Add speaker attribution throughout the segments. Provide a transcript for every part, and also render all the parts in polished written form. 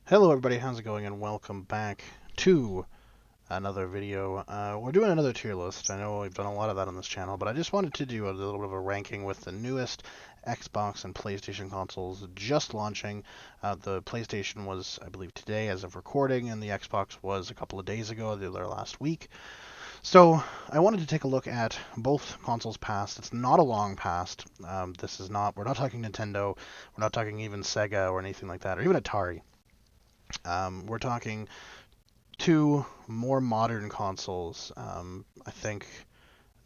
Speaker 1: Hello everybody, how's it going, and welcome back to another video. We're doing another tier list. I know we've done a lot of that on this channel, but I just wanted to do a little bit of a ranking with the newest Xbox and PlayStation consoles just launching. The PlayStation was, I believe, today as of recording, and the Xbox was a couple of days ago, their last week. So I wanted to take a look at both consoles past. It's not a long past. We're not talking Nintendo, we're not talking even Sega or anything like that, or even Atari. We're talking two more modern consoles. I think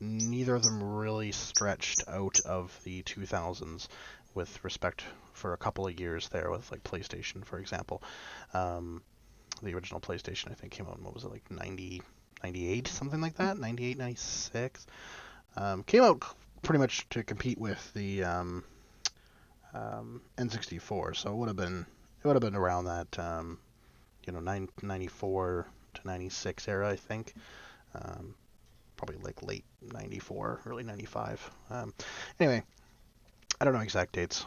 Speaker 1: neither of them really stretched out of the 2000s with respect for a couple of years there with like PlayStation, for example. Um, the original PlayStation, I think, came out in, what was it, like 90, 98, something like that? 98, 96. Came out pretty much to compete with the N64, so it would have been around that 94 to 96 era, I think. Um, Probably like late 94, early 95. Anyway, I don't know exact dates,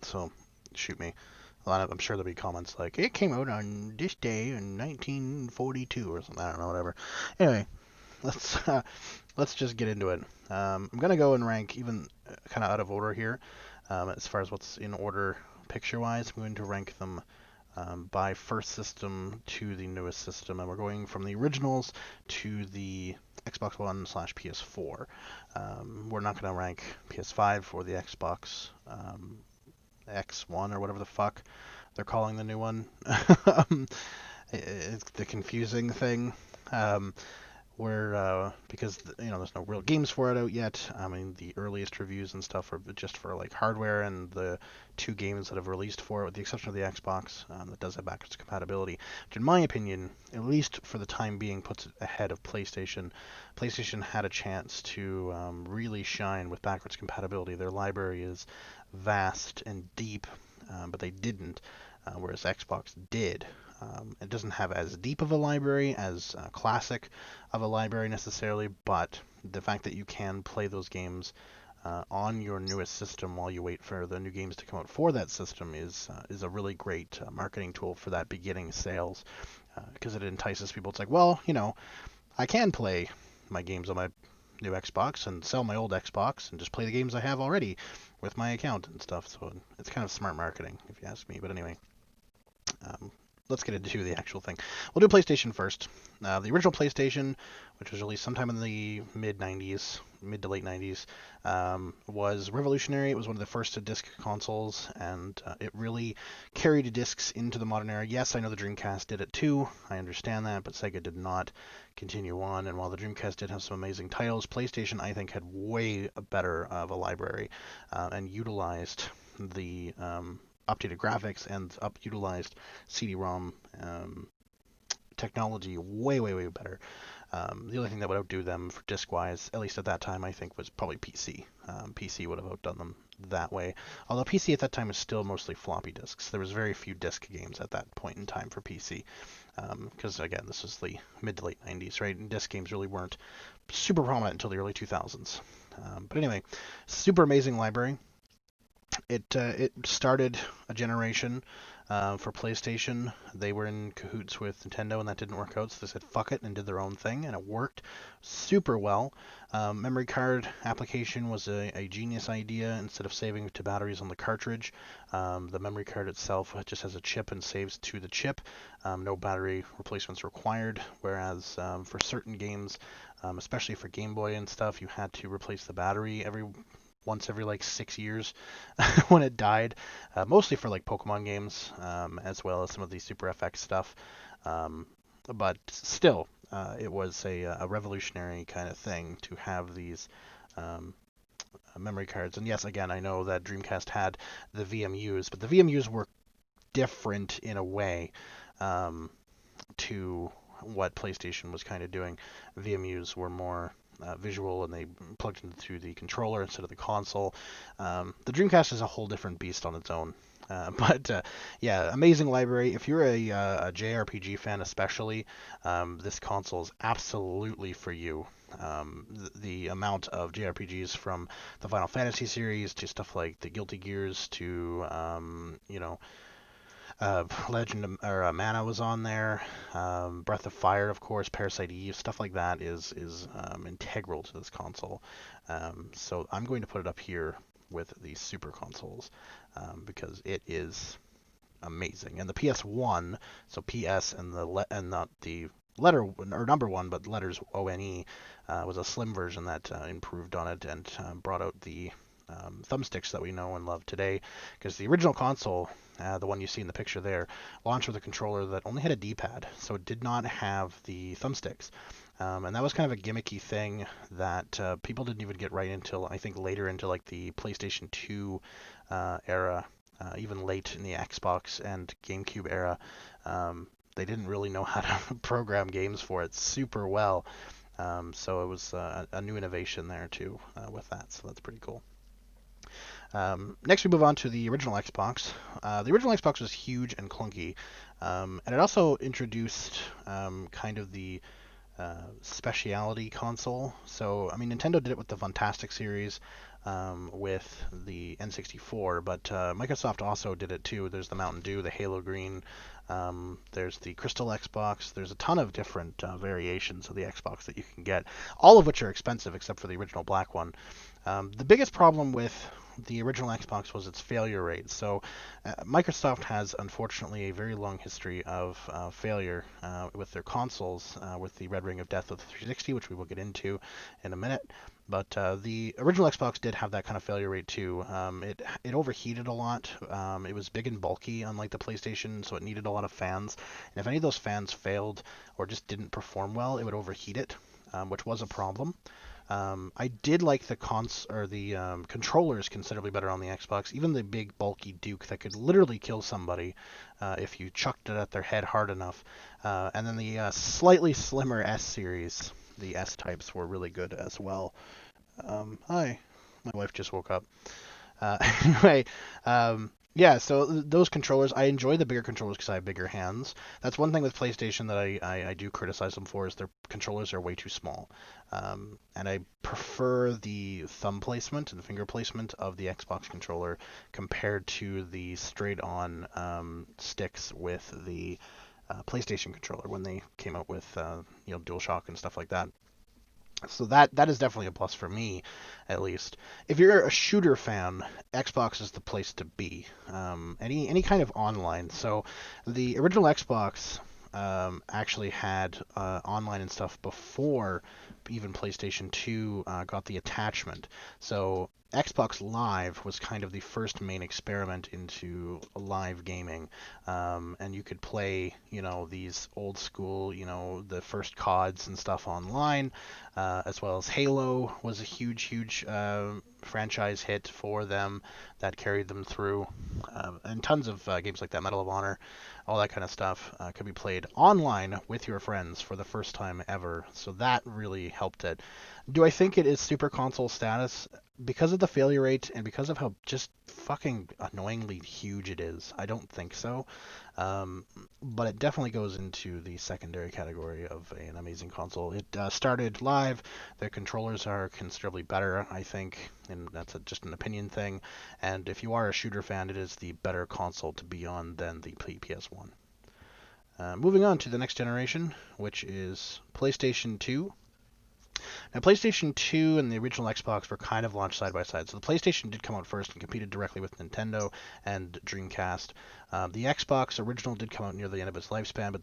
Speaker 1: so shoot me. I'm sure there'll be comments like, it came out on this day in 1942 or something. I don't know, whatever. Anyway, let's let's just get into it. I'm gonna go and rank even kind of out of order here, as far as what's in order picture-wise. I'm going to rank them by first system to the newest system, and we're going from the originals to the Xbox One slash PS4. We're not going to rank PS5 or the Xbox X1 or whatever the fuck they're calling the new one. It's the confusing thing. Um, where because there's no real games for it out yet. I mean, the earliest reviews and stuff are just for like hardware, and the two games that have released for it, with the exception of the Xbox, that does have backwards compatibility, which in my opinion, at least for the time being, puts it ahead of PlayStation. PlayStation had a chance to really shine with backwards compatibility. Their library is vast and deep, but they didn't, whereas Xbox did. It doesn't have as deep of a library, as classic of a library necessarily, but the fact that you can play those games on your newest system while you wait for the new games to come out for that system is a really great marketing tool for that beginning sales, because it entices people. It's like, well, I can play my games on my new Xbox and sell my old Xbox and just play the games I have already with my account and stuff. So it's kind of smart marketing, if you ask me. But anyway, um, let's get into the actual thing. We'll do PlayStation first. The original PlayStation, which was released sometime in the mid 90s, mid to late 90s, was revolutionary. It was one of the first disc consoles, and it really carried discs into the modern era. Yes, I know the Dreamcast did it too. I understand that, but Sega did not continue on. And while the Dreamcast did have some amazing titles, PlayStation, I think, had way better of a library and utilized the updated graphics and utilized CD-ROM technology way, way, way better. The only thing that would outdo them for disc-wise, at least at that time, I think, was probably PC. PC would have outdone them that way. Although PC at that time was still mostly floppy disks. There was very few disc games at that point in time for PC. Because, again, this was the mid to late 90s, right? And disc games really weren't super prominent until the early 2000s. But anyway, super amazing library. It started a generation for PlayStation. They were in cahoots with Nintendo, and that didn't work out. So they said fuck it and did their own thing, and it worked super well. Memory card application was a genius idea. Instead of saving to batteries on the cartridge, the memory card itself just has a chip and saves to the chip. No battery replacements required. Whereas for certain games, especially for Game Boy and stuff, you had to replace the battery once every like 6 years when it died, mostly for like Pokemon games, as well as some of the Super FX stuff. Um, but still, it was a revolutionary kind of thing to have these um, memory cards. And yes, again, I know that Dreamcast had the VMUs, but the VMUs were different in a way to what PlayStation was kind of doing. VMUs were more visual, and they plugged into the controller instead of the console. The Dreamcast is a whole different beast on its own. But yeah, amazing library. If you're a JRPG fan, especially, this console is absolutely for you. The amount of JRPGs from the Final Fantasy series to stuff like the Guilty Gears to Legend of, or Mana was on there. Breath of Fire, of course, Parasite Eve, stuff like that is integral to this console. So I'm going to put it up here with the Super consoles because it is amazing. And the PS1, so PS and and not the letter or number one, but letters ONE, was a slim version that improved on it and brought out the thumbsticks that we know and love today. Because the original console, the one you see in the picture there, launched with a controller that only had a D-pad, so it did not have the thumbsticks. And that was kind of a gimmicky thing that people didn't even get right until I think later into like the PlayStation 2 era, even late in the Xbox and GameCube era. They didn't really know how to program games for it super well. So it was a new innovation there too with that. So that's pretty cool. Next, we move on to the original Xbox. The original Xbox was huge and clunky, and it also introduced kind of the specialty console. So, I mean, Nintendo did it with the Fantastic series, with the N64, but Microsoft also did it too. There's the Mountain Dew, the Halo Green, there's the Crystal Xbox. There's a ton of different variations of the Xbox that you can get, all of which are expensive except for the original black one. The biggest problem with the original Xbox was its failure rate. So, Microsoft has unfortunately a very long history of failure with their consoles, with the Red Ring of Death of the 360, which we will get into in a minute. But the original Xbox did have that kind of failure rate too. It overheated a lot. It was big and bulky, unlike the PlayStation, so it needed a lot of fans. And if any of those fans failed or just didn't perform well, it would overheat it, which was a problem. I did like the controllers considerably better on the Xbox. Even the big bulky Duke that could literally kill somebody if you chucked it at their head hard enough. And then the slightly slimmer S series, the S types were really good as well. Hi, my wife just woke up. Anyway, yeah, so those controllers, I enjoy the bigger controllers because I have bigger hands. That's one thing with PlayStation that I do criticize them for is their controllers are way too small. And I prefer the thumb placement and finger placement of the Xbox controller compared to the straight-on sticks with the PlayStation controller when they came out with DualShock and stuff like that. So that is definitely a plus for me, at least. If you're a shooter fan, Xbox is the place to be. Any kind of online. So the original Xbox actually had online and stuff before even PlayStation 2 got the attachment. So Xbox Live was kind of the first main experiment into live gaming, and you could play, these old school, the first CODs and stuff online, as well as Halo was a huge, huge franchise hit for them that carried them through, and tons of games like that, Medal of Honor, all that kind of stuff could be played online with your friends for the first time ever. So that really helped it. Do I think it is super console status? Because of the failure rate and because of how just fucking annoyingly huge it is, I don't think so. Um, but it definitely goes into the secondary category of an amazing console. It started live. The controllers are considerably better, I think, and that's just an opinion thing. And if you are a shooter fan, it is the better console to be on than the PS1. Moving on to the next generation, which is PlayStation 2. Now, PlayStation 2 and the original Xbox were kind of launched side by side. So the PlayStation did come out first and competed directly with Nintendo and Dreamcast. The Xbox original did come out near the end of its lifespan, but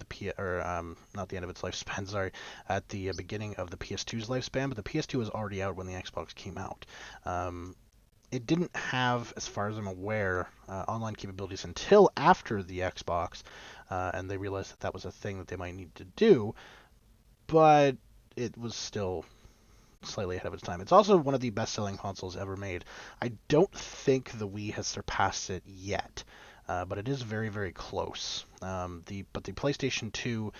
Speaker 1: not the end of its lifespan, sorry, at the beginning of the PS2's lifespan. But the PS2 was already out when the Xbox came out. It didn't have, as far as I'm aware, online capabilities until after the Xbox, and they realized that that was a thing that they might need to do. But it was still slightly ahead of its time. It's also one of the best-selling consoles ever made. I don't think the Wii has surpassed it yet, but it is very, very close. But the PlayStation 2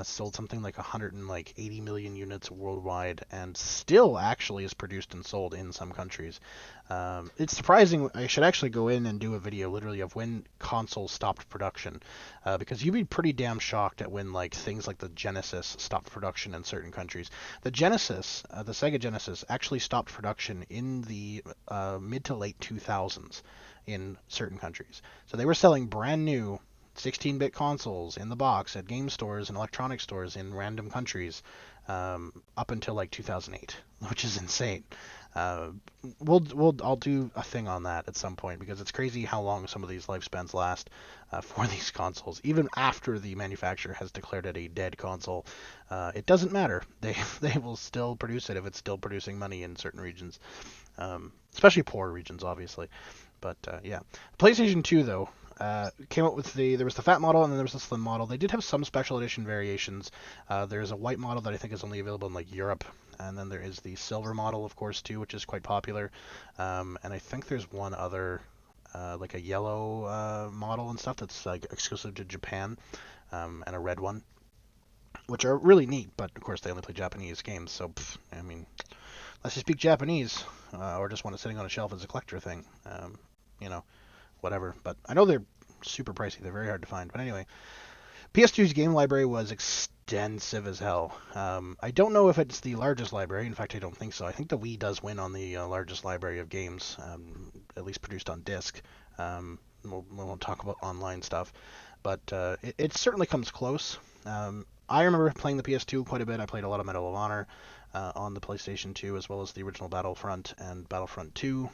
Speaker 1: sold something like 180 million units worldwide, and still actually is produced and sold in some countries. It's surprising. I should actually go in and do a video literally of when consoles stopped production, because you'd be pretty damn shocked at when like things like the Genesis stopped production in certain countries. The Genesis, the Sega Genesis, actually stopped production in the mid to late 2000s in certain countries. So they were selling brand new 16-bit consoles in the box at game stores and electronic stores in random countries up until like 2008, which is insane. Uh, I'll do a thing on that at some point because it's crazy how long some of these lifespans last for these consoles. Even after the manufacturer has declared it a dead console, it doesn't matter. They will still produce it if it's still producing money in certain regions, especially poor regions, obviously. But yeah, PlayStation 2 though came out with there was the fat model and then there was the slim model. They did have some special edition variations. There's a white model that I think is only available in like Europe, and then there is the silver model, of course, too, which is quite popular. And I think there's one other like a yellow model and stuff that's like exclusive to Japan, and a red one, which are really neat. But of course, they only play Japanese games, so I mean, unless you speak Japanese or just want it sitting on a shelf as a collector thing, you know, whatever. But I know they're super pricey. They're very hard to find. But anyway, PS2's game library was extensive as hell. I don't know if it's the largest library. In fact, I don't think so. I think the Wii does win on the largest library of games, at least produced on disc. We won't talk about online stuff, but it certainly comes close. I remember playing the PS2 quite a bit. I played a lot of Medal of Honor on the PlayStation 2, as well as the original Battlefront and Battlefront 2.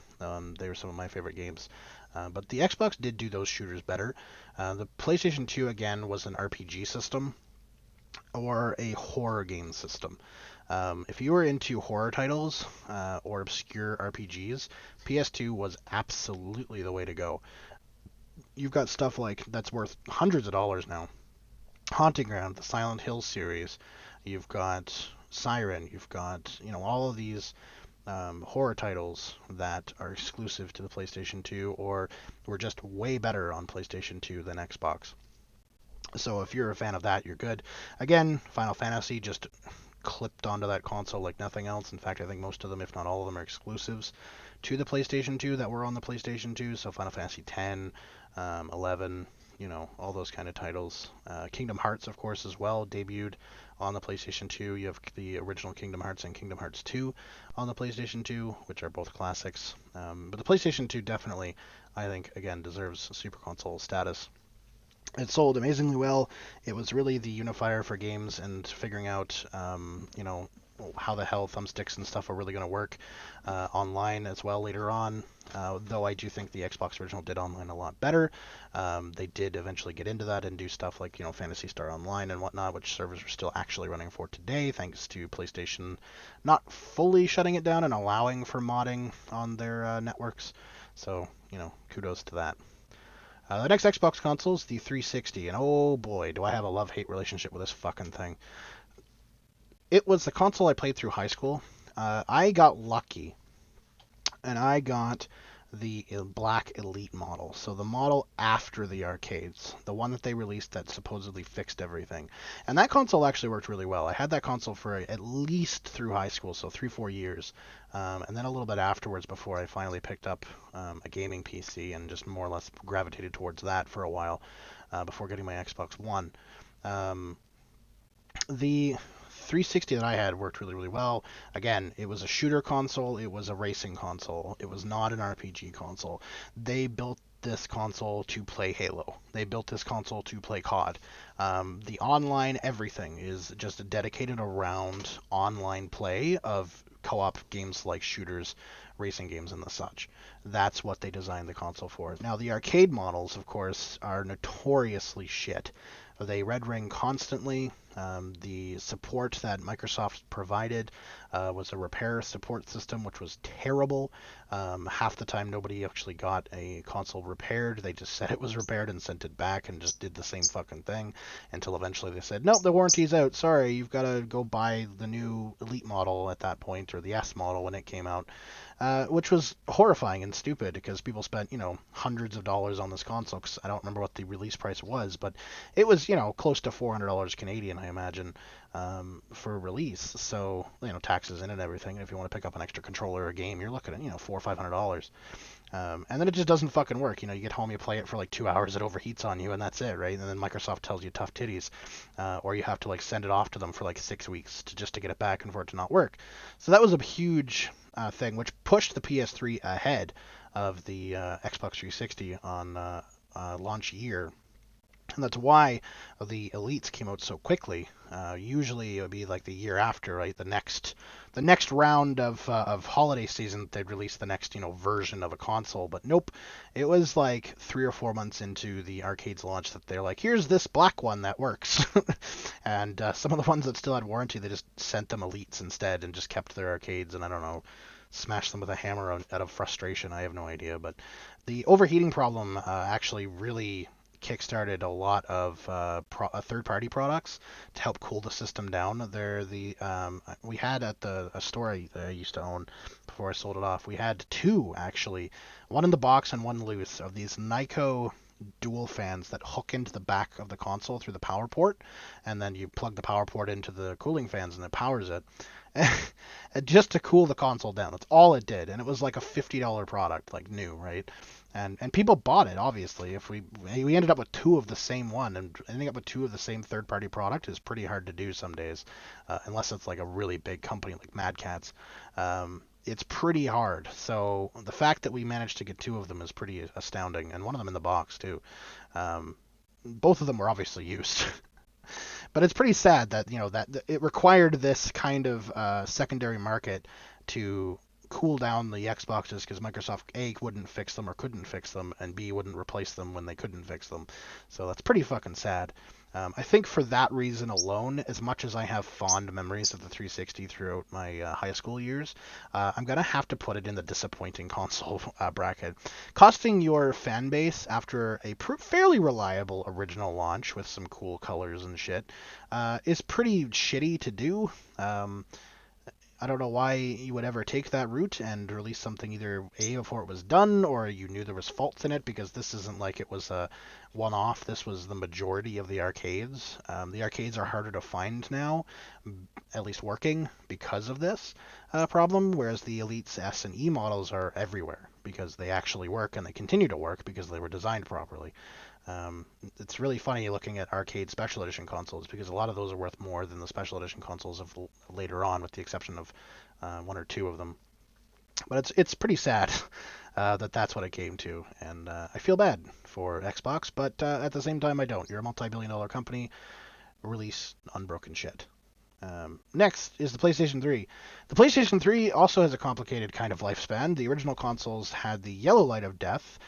Speaker 1: They were some of my favorite games. But the Xbox did do those shooters better. The PlayStation 2, again, was an RPG system or a horror game system. If you were into horror titles or obscure RPGs, PS2 was absolutely the way to go. You've got stuff like that's worth hundreds of dollars now. Haunting Ground, the Silent Hill series. You've got Siren. You've got all of these horror titles that are exclusive to the PlayStation 2 or were just way better on PlayStation 2 than Xbox. So if you're a fan of that, you're good. Again, Final Fantasy just clipped onto that console like nothing else. In fact, I think most of them, if not all of them, are exclusives to the PlayStation 2 that were on the PlayStation 2. So Final Fantasy 10, 11, all those kind of titles. Kingdom Hearts, of course, as well, debuted on the PlayStation 2. You have the original Kingdom Hearts and Kingdom Hearts 2 on the PlayStation 2, which are both classics. But the PlayStation 2 definitely, I think, again, deserves Super Console status. It sold amazingly well. It was really the unifier for games and figuring out, how the hell thumbsticks and stuff are really going to work online as well later on. Though I do think the Xbox original did online a lot better. They did eventually get into that and do stuff like, Phantasy Star Online and whatnot, which servers are still actually running for today, thanks to PlayStation not fully shutting it down and allowing for modding on their networks. So, kudos to that. The next Xbox console is the 360, and oh boy, do I have a love-hate relationship with this fucking thing. It was the console I played through high school. I got lucky, and I got the Black Elite model, so the model after the arcades, the one that they released that supposedly fixed everything. And that console actually worked really well. I had that console for at least through high school, so 3-4 years, and then a little bit afterwards before I finally picked up a gaming PC and just more or less gravitated towards that for a while before getting my Xbox One. The 360 that I had worked really, really well. Again, it was a shooter console. It was a racing console. It was not an RPG console. They built this console to play Halo. They built this console to play COD. The online everything is just dedicated around online play of co-op games like shooters, racing games, and the such. That's what they designed the console for. Now, the arcade models, of course, are notoriously shit. They red ring constantly. The support that Microsoft provided was a repair support system, which was terrible. Half the time, nobody actually got a console repaired. They just said it was repaired and sent it back and just did the same fucking thing until eventually they said, nope, the warranty's out. Sorry, you've got to go buy the new Elite model at that point, or the S model when it came out. Which was horrifying and stupid because people spent, hundreds of dollars on this console. Because I don't remember what the release price was, but it was, close to $400 Canadian, I imagine, for release. So, taxes in and everything. And if you want to pick up an extra controller or a game, you're looking at, $400 or $500. And then it just doesn't fucking work. You get home, you play it for like 2 hours, it overheats on you, and that's it, right? And then Microsoft tells you tough titties, or you have to like send it off to them for like 6 weeks just to get it back and for it to not work. So that was a huge thing, which pushed the PS3 ahead of the Xbox 360 on launch year. And that's why the elites came out so quickly. Usually it would be like the year after, right? The next round of holiday season, they'd release the next version of a console. But nope, it was like 3 or 4 months into the arcade's launch that they're like, here's this black one that works. And some of the ones that still had warranty, they just sent them elites instead and just kept their arcades. And I don't know, smashed them with a hammer out of frustration. I have no idea, but the overheating problem actually really kickstarted a lot of third-party products to help cool the system down. They're the we had at a store that I used to own before I sold it off. We had two actually, one in the box and one loose, of these Nyko dual fans that hook into the back of the console through the power port, and then you plug the power port into the cooling fans and it powers it. Just to cool the console down. That's all it did, and it was like a $50 product, like new, right? And people bought it. Obviously, if we ended up with two of the same one, and ending up with two of the same third-party product is pretty hard to do some days, unless it's like a really big company like Mad Catz. It's pretty hard. So the fact that we managed to get two of them is pretty astounding, and one of them in the box too. Um, both of them were obviously used. But it's pretty sad that that it required this kind of secondary market to cool down the Xboxes because Microsoft A wouldn't fix them or couldn't fix them, and B wouldn't replace them when they couldn't fix them. So that's pretty fucking sad. I think for that reason alone, as much as I have fond memories of the 360 throughout my high school years, I'm gonna have to put it in the disappointing console bracket. Costing your fan base after a fairly reliable original launch with some cool colors and shit is pretty shitty to do. I don't know why you would ever take that route and release something either A before it was done or you knew there was faults in it, because this isn't like it was a one-off. This was the majority of the arcades. The arcades are harder to find now, at least working, because of this problem, whereas the Elites S and E models are everywhere because they actually work and they continue to work because they were designed properly. It's really funny looking at arcade special edition consoles because a lot of those are worth more than the special edition consoles of later on, with the exception of one or two of them. But it's pretty sad that that's what it came to, and I feel bad for Xbox, but at the same time I don't. You're a multi-billion-dollar company. Release unbroken shit. Next is the PlayStation 3. The PlayStation 3 also has a complicated kind of lifespan. The original consoles had the yellow light of death,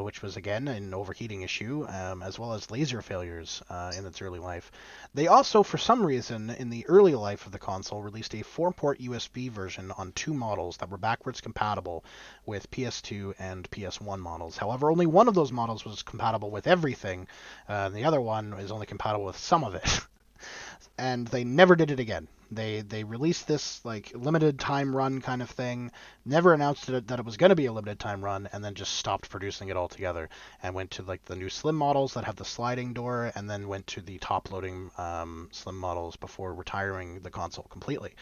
Speaker 1: which was again an overheating issue, as well as laser failures in its early life. They also, for some reason, in the early life of the console, released a 4-port USB version on two models that were backwards compatible with PS2 and PS1 models. However, only one of those models was compatible with everything, and the other one is only compatible with some of it. And they never did it again. They released this like limited time run kind of thing, never announced that it was going to be a limited time run, and then just stopped producing it altogether and went to like the new slim models that have the sliding door, and then went to the top loading slim models before retiring the console completely.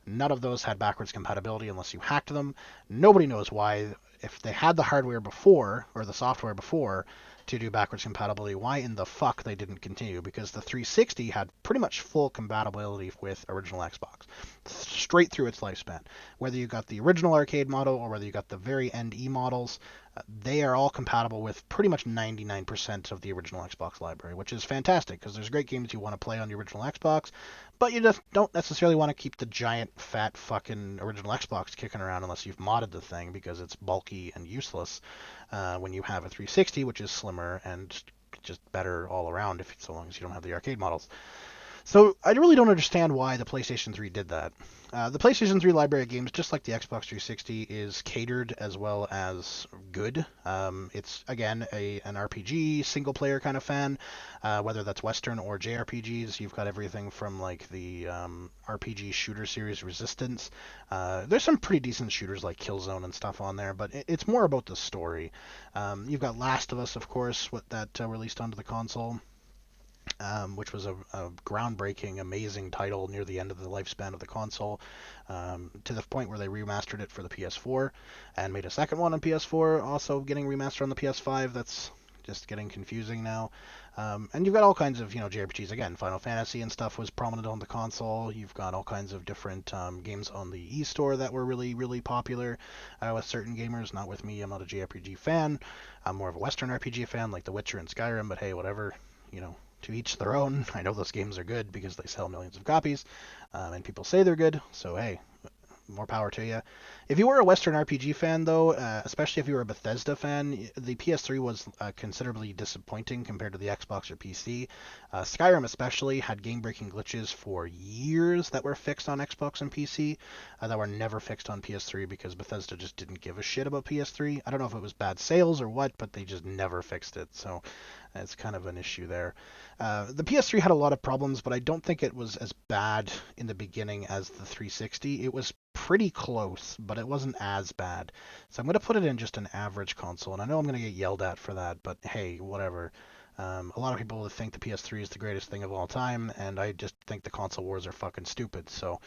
Speaker 1: None of those had backwards compatibility unless you hacked them. Nobody knows why. If they had the hardware before or the software before to do backwards compatibility, why in the fuck they didn't continue? Because the 360 had pretty much full compatibility with original Xbox, straight through its lifespan. Whether you got the original arcade model or whether you got the very end E models, they are all compatible with pretty much 99% of the original Xbox library, which is fantastic because there's great games you want to play on the original Xbox, but you just don't necessarily want to keep the giant, fat, fucking original Xbox kicking around unless you've modded the thing because it's bulky and useless when you have a 360, which is slimmer and just better all around, if so long as you don't have the arcade models. So I really don't understand why the PlayStation 3 did that. The PlayStation 3 library of games, just like the Xbox 360, is catered as well as good. It's again an RPG single player kind of fan, whether that's Western or JRPGs. You've got everything from like the RPG shooter series Resistance. There's some pretty decent shooters like Killzone and stuff on there, but it's more about the story. You've got Last of Us, of course, that released onto the console, which was a groundbreaking, amazing title near the end of the lifespan of the console, to the point where they remastered it for the PS4 and made a second one on PS4, also getting remastered on the PS5. That's just getting confusing now. And you've got all kinds of, JRPGs. Again, Final Fantasy and stuff was prominent on the console. You've got all kinds of different games on the eStore that were really, really popular with certain gamers. Not with me. I'm not a JRPG fan. I'm more of a Western RPG fan, like The Witcher and Skyrim, but hey, whatever. to each their own. I know those games are good because they sell millions of copies, and people say they're good. So hey, more power to you. If you were a Western RPG fan, though, especially if you were a Bethesda fan, the PS3 was considerably disappointing compared to the Xbox or PC. Skyrim, especially, had game-breaking glitches for years that were fixed on Xbox and PC that were never fixed on PS3 because Bethesda just didn't give a shit about PS3. I don't know if it was bad sales or what, but they just never fixed it. So it's kind of an issue there. The PS3 had a lot of problems, but I don't think it was as bad in the beginning as the 360. It was pretty close, but it wasn't as bad. So I'm going to put it in just an average console, and I know I'm going to get yelled at for that, but hey, whatever. A lot of people think the PS3 is the greatest thing of all time, and I just think the console wars are fucking stupid. So,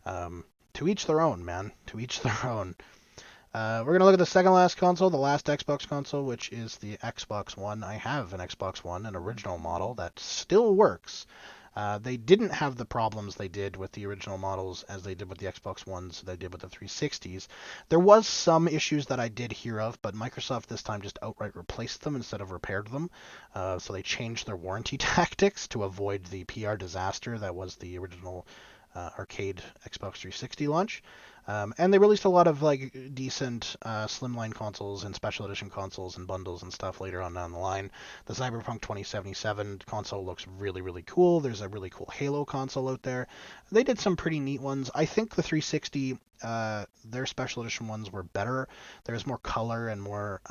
Speaker 1: to each their own, man. To each their own. We're going to look at the second last console, the last Xbox console, which is the Xbox One. I have an Xbox One, an original model that still works. They didn't have the problems they did with the original models as they did with the Xbox Ones, they did with the 360s. There was some issues that I did hear of, but Microsoft this time just outright replaced them instead of repaired them. So they changed their warranty tactics to avoid the PR disaster that was the original arcade Xbox 360 launch. And they released a lot of like decent slimline consoles and special edition consoles and bundles and stuff later on down the line. The Cyberpunk 2077 console looks really, really cool. There's a really cool Halo console out there. They did some pretty neat ones. I think the 360, their special edition ones were better. There's more color and more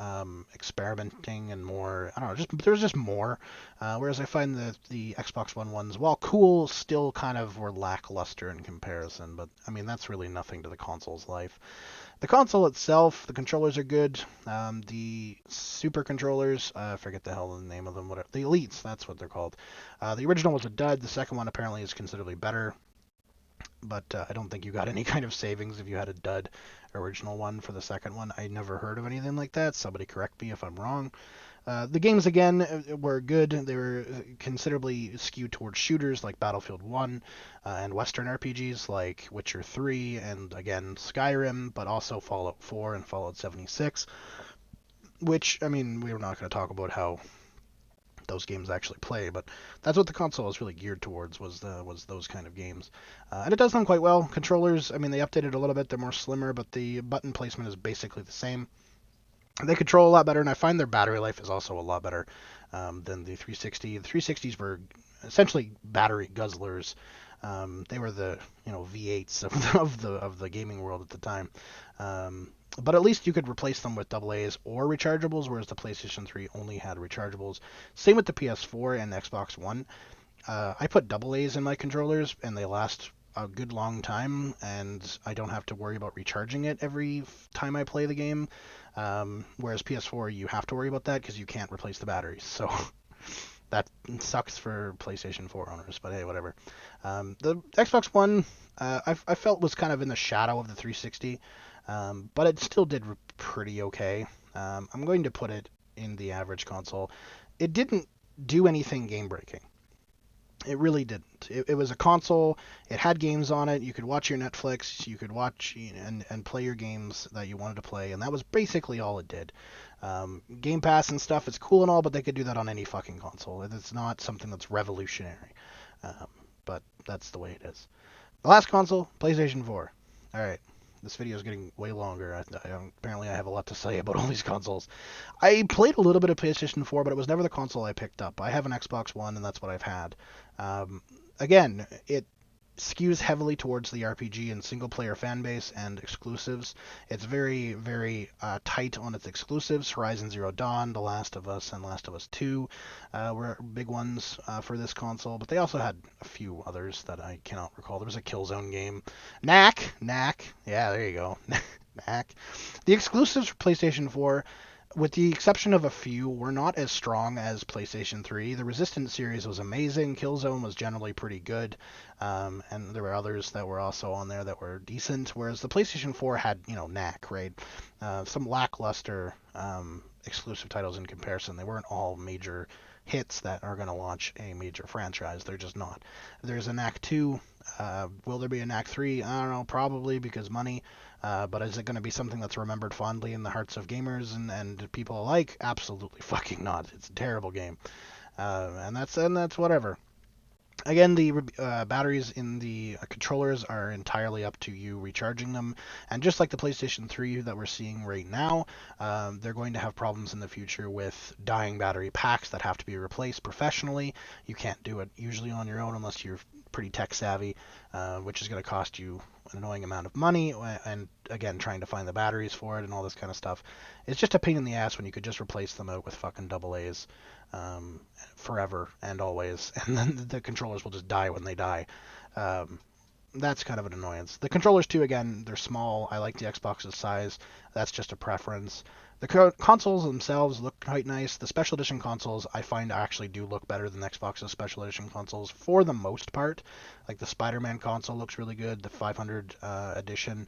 Speaker 1: experimenting and more, I don't know, there's just more. Whereas I find that the Xbox One ones, while cool, still kind of were lackluster in comparison. But I mean, that's really nothing to the console's life. The console itself, the controllers are good. The super controllers, I forget the hell the name of them, whatever. The Elites, that's what they're called. The original was a dud. The second one apparently is considerably better. But I don't think you got any kind of savings if you had a dud original one for the second one. I never heard of anything like that. Somebody correct me if I'm wrong. The games, again, were good. They were considerably skewed towards shooters like Battlefield 1 and Western RPGs like Witcher 3 and, again, Skyrim, but also Fallout 4 and Fallout 76, which, I mean, we're not going to talk about how those games actually play, but that's what the console is really geared towards was those kind of games. And it does them quite well. Controllers, I mean, they updated a little bit. They're more slimmer, but the button placement is basically the same. They control a lot better, and I find their battery life is also a lot better than the 360. The 360s were essentially battery guzzlers. They were the V8s of the gaming world at the time. But at least you could replace them with AA's or rechargeables, whereas the PlayStation 3 only had rechargeables. Same with the PS4 and Xbox One. I put AA's in my controllers, and they last a good long time, and I don't have to worry about recharging it every time I play the game. Whereas PS4, you have to worry about that because you can't replace the batteries. So that sucks for PlayStation 4 owners, but hey, whatever. The Xbox One, I felt was kind of in the shadow of the 360, but it still did pretty okay. I'm going to put it in the average console. It didn't do anything game-breaking. It really didn't. It was a console. It had games on it. You could watch your Netflix. You could watch and play your games that you wanted to play, and that was basically all it did. Game Pass and stuff is cool and all, but they could do that on any fucking console. It's not something that's revolutionary, but that's the way it is. The last console, PlayStation 4. All right. This video is getting way longer. Apparently, I have a lot to say about all these consoles. I played a little bit of PlayStation 4, but it was never the console I picked up. I have an Xbox One, and that's what I've had. Again, it skews heavily towards the RPG and single-player fan base and exclusives. It's very, very tight on its exclusives. Horizon Zero Dawn, The Last of Us, and Last of Us 2 were big ones for this console, but they also had a few others that I cannot recall. There was a Killzone game. Knack, yeah, there you go. Knack. The exclusives for PlayStation 4, with the exception of a few, were not as strong as PlayStation 3. The Resistance series was amazing. Killzone was generally pretty good. And there were others that were also on there that were decent, whereas the PlayStation 4 had, knack, right? Some lackluster exclusive titles in comparison. They weren't all major hits that are going to launch a major franchise. They're just not. There's a Knack 2. Will there be a Knack 3? I don't know, probably because money. But is it going to be something that's remembered fondly in the hearts of gamers and people alike? Absolutely fucking not. It's a terrible game. and that's whatever. Again, the batteries in the controllers are entirely up to you recharging them. And just like the PlayStation 3 that we're seeing right now, they're going to have problems in the future with dying battery packs that have to be replaced professionally. You can't do it usually on your own unless you're pretty tech savvy, which is going to cost you an annoying amount of money. And again, trying to find the batteries for it and all this kind of stuff. It's just a pain in the ass when you could just replace them out with fucking double A's um, forever and always, and then the controllers will just die when they die. Um, that's kind of an annoyance. The controllers too, again, they're small. I like the Xbox's size. That's just a preference. The consoles themselves look quite nice. The special edition consoles I find actually do look better than Xbox's special edition consoles for the most part. Like the Spider-Man console looks really good. The 500 edition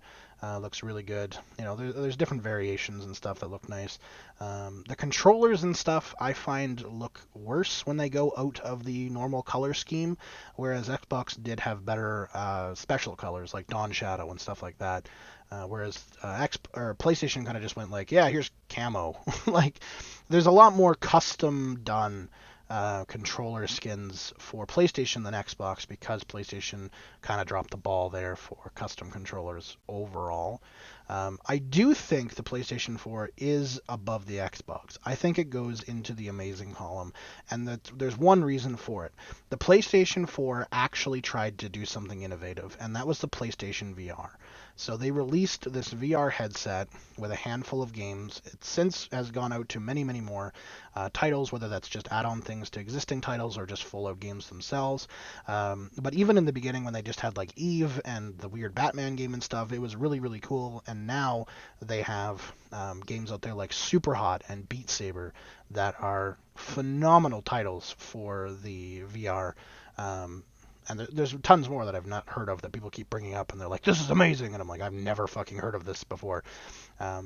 Speaker 1: looks really good. You know, there's different variations and stuff that look nice. The controllers and stuff I find look worse when they go out of the normal color scheme, whereas Xbox did have better special colors like Dawn Shadow and stuff like that. Whereas PlayStation kind of just went like, yeah, here's camo. Like, there's a lot more custom done controller skins for PlayStation than Xbox because PlayStation kind of dropped the ball there for custom controllers overall. I do think the PlayStation 4 is above the Xbox. I think it goes into the amazing column, and that there's one reason for it. The PlayStation 4 actually tried to do something innovative, and that was the PlayStation VR. So they released this VR headset with a handful of games. It since has gone out to many, many more titles, whether that's just add-on things to existing titles or just full-out games themselves. But even in the beginning, when they just had like Eve and the weird Batman game and stuff, it was really, really cool. And now they have games out there like Superhot and Beat Saber that are phenomenal titles for the VR. And there's tons more that I've not heard of that people keep bringing up, and they're like, "This is amazing," and I'm like, "I've never fucking heard of this before."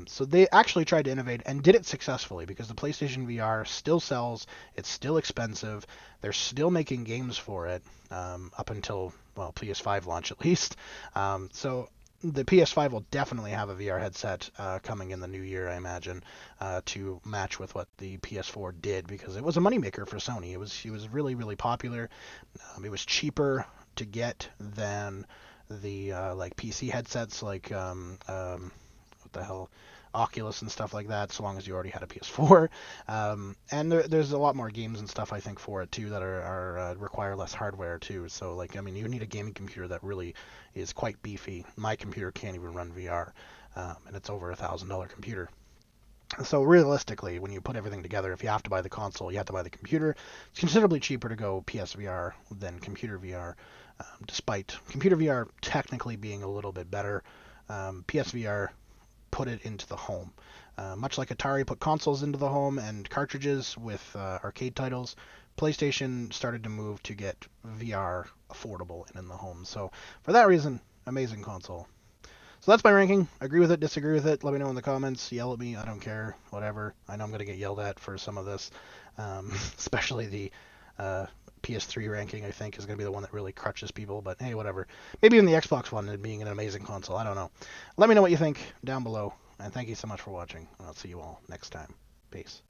Speaker 1: So they actually tried to innovate and did it successfully because the PlayStation VR still sells. It's still expensive. They're still making games for it up until, well, PS5 launch at least. So the PS5 will definitely have a VR headset coming in the new year, I imagine, to match with what the PS4 did because it was a moneymaker for Sony. It was really, really popular. It was cheaper to get than the like PC headsets like what the hell, Oculus and stuff like that, so long as you already had a PS4. And there's a lot more games and stuff I think for it too that are require less hardware too. So like I mean you need a gaming computer that really is quite beefy. My computer can't even run VR, and it's over $1,000 computer. So realistically, when you put everything together, if you have to buy the console, you have to buy the computer. It's considerably cheaper to go PSVR than computer VR, despite computer VR technically being a little bit better. PSVR put it into the home. Much like Atari put consoles into the home and cartridges with arcade titles, PlayStation started to move to get VR affordable and in the home. So for that reason, amazing console. So that's my ranking. Agree with it, disagree with it. Let me know in the comments. Yell at me. I don't care. Whatever. I know I'm going to get yelled at for some of this, especially the PS3 ranking. I think is going to be the one that really crutches people. But hey, whatever. Maybe even the Xbox One being an amazing console. I don't know. Let me know what you think down below. And thank you so much for watching. I'll see you all next time. Peace.